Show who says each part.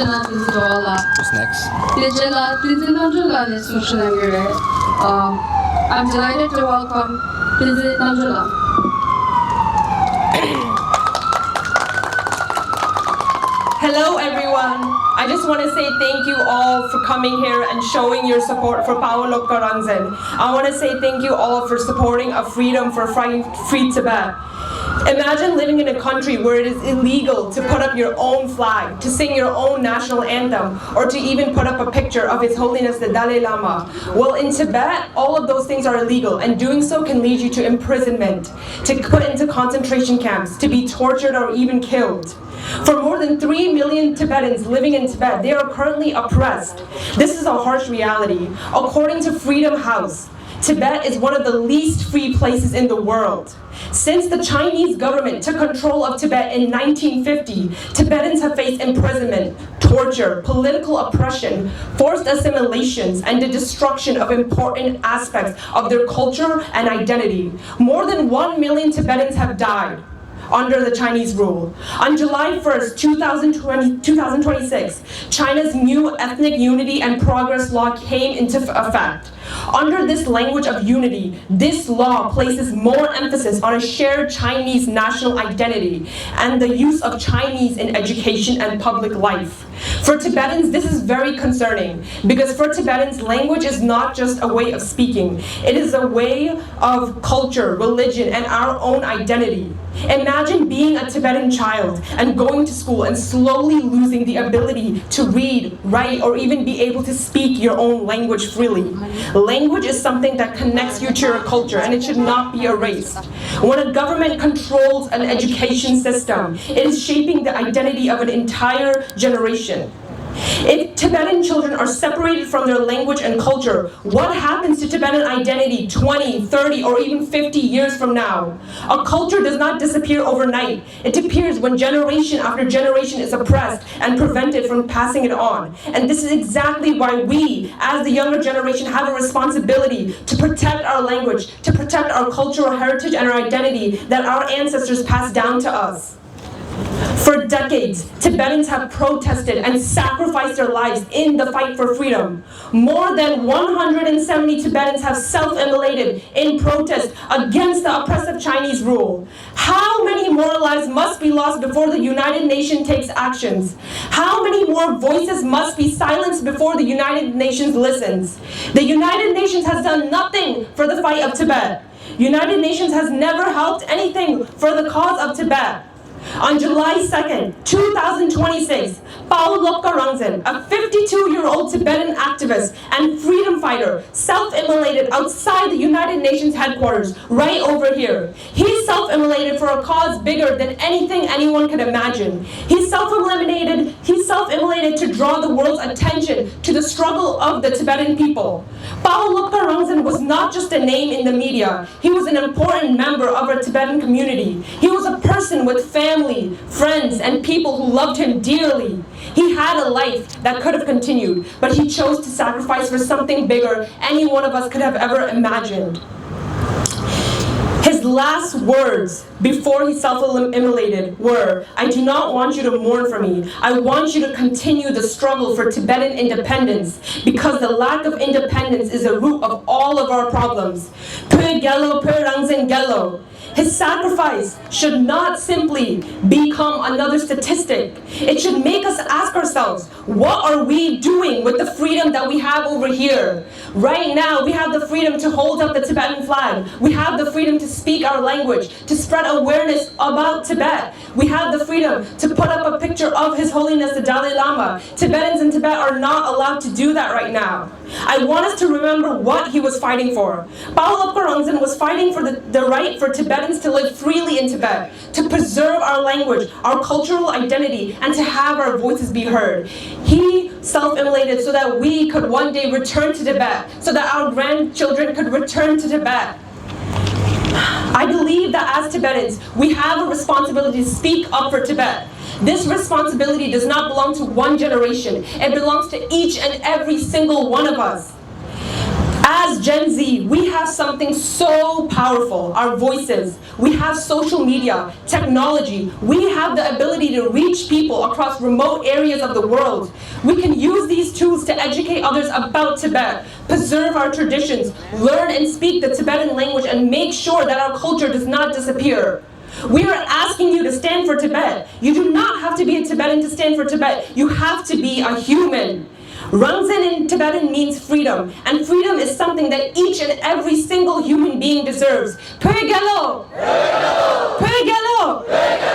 Speaker 1: Who's next?
Speaker 2: I'm delighted to welcome Tenzin Namdol.
Speaker 3: Hello everyone. I just want to say thank you all for coming here and showing your support for Paolo Karanzen. I want to say thank you all for supporting a freedom for free Tibet. Imagine living in a country where it is illegal to put up your own flag, to sing your own national anthem, or to even put up a picture of His Holiness the Dalai Lama. Well, in Tibet, all of those things are illegal, and doing so can lead you to imprisonment, to put into concentration camps, to be tortured or even killed. For more than 3 million Tibetans living in Tibet, they are currently oppressed. This is a harsh reality. According to Freedom House, Tibet is one of the least free places in the world. Since the Chinese government took control of Tibet in 1950, Tibetans have faced imprisonment, torture, political oppression, forced assimilations, and the destruction of important aspects of their culture and identity. More than 1 million Tibetans have died under the Chinese rule. On July 1st, 2026, China's new Ethnic Unity and Progress Law came into effect. Under this language of unity, this law places more emphasis on a shared Chinese national identity and the use of Chinese in education and public life. For Tibetans, this is very concerning because for Tibetans, language is not just a way of speaking. It is a way of culture, religion, and our own identity. Imagine being a Tibetan child and going to school and slowly losing the ability to read, write, or even be able to speak your own language freely. Language is something that connects you to your culture, and it should not be erased. When a government controls an education system, it is shaping the identity of an entire generation. If Tibetan children are separated from their language and culture, what happens to Tibetan identity 20, 30, or even 50 years from now? A culture does not disappear overnight. It disappears when generation after generation is oppressed and prevented from passing it on. And this is exactly why we, as the younger generation, have a responsibility to protect our language, to protect our cultural heritage and our identity that our ancestors passed down to us. For decades, Tibetans have protested and sacrificed their lives in the fight for freedom. More than 170 Tibetans have self-immolated in protest against the oppressive Chinese rule. How many more lives must be lost before the United Nations takes actions? How many more voices must be silenced before the United Nations listens? The United Nations has done nothing for the fight of Tibet. United Nations has never helped anything for the cause of Tibet. On July 2nd, 2026, Paolo Karanzen, a 52-year-old Tibetan activist and freedom fighter, self-immolated outside the United Nations headquarters, right over here. He self-immolated for a cause bigger than anything anyone could imagine. He self-immolated to draw the world's attention to the struggle of the Tibetan people. Paolo Karanzen was not just a name in the media. He was an important member of our Tibetan community. He was a person with family, friends, and people who loved him dearly. He had a life that could have continued, but he chose to sacrifice for something bigger any one of us could have ever imagined. His last words before he self-immolated were, "I do not want you to mourn for me. I want you to continue the struggle for Tibetan independence, because the lack of independence is the root of all of our problems." His sacrifice should not simply become another statistic. It should make us ask ourselves, what are we doing with the freedom that we have over here? Right now, we have the freedom to hold up the Tibetan flag. We have the freedom to speak our language, to spread awareness about Tibet. We have the freedom to put up a picture of His Holiness the Dalai Lama. Tibetans in Tibet are not allowed to do that right now. I want us to remember what he was fighting for. Paolo Karanzen was fighting for the right for Tibetans to live freely in Tibet, to preserve our language, our cultural identity, and to have our voices be heard. He self-immolated so that we could one day return to Tibet, so that our grandchildren could return to Tibet. I believe that as Tibetans, we have a responsibility to speak up for Tibet. This responsibility does not belong to one generation. It belongs to each and every single one of us. As Gen Z, we have something so powerful, our voices. We have social media, technology. We have the ability to reach people across remote areas of the world. We can use these tools to educate others about Tibet, preserve our traditions, learn and speak the Tibetan language, and make sure that our culture does not disappear. We are asking you to stand for Tibet. You do not have to be a Tibetan to stand for Tibet. You have to be a human. Rangzin in Tibetan means freedom, and freedom is something that each and every single human being deserves. Pöygelo! Pöygelo!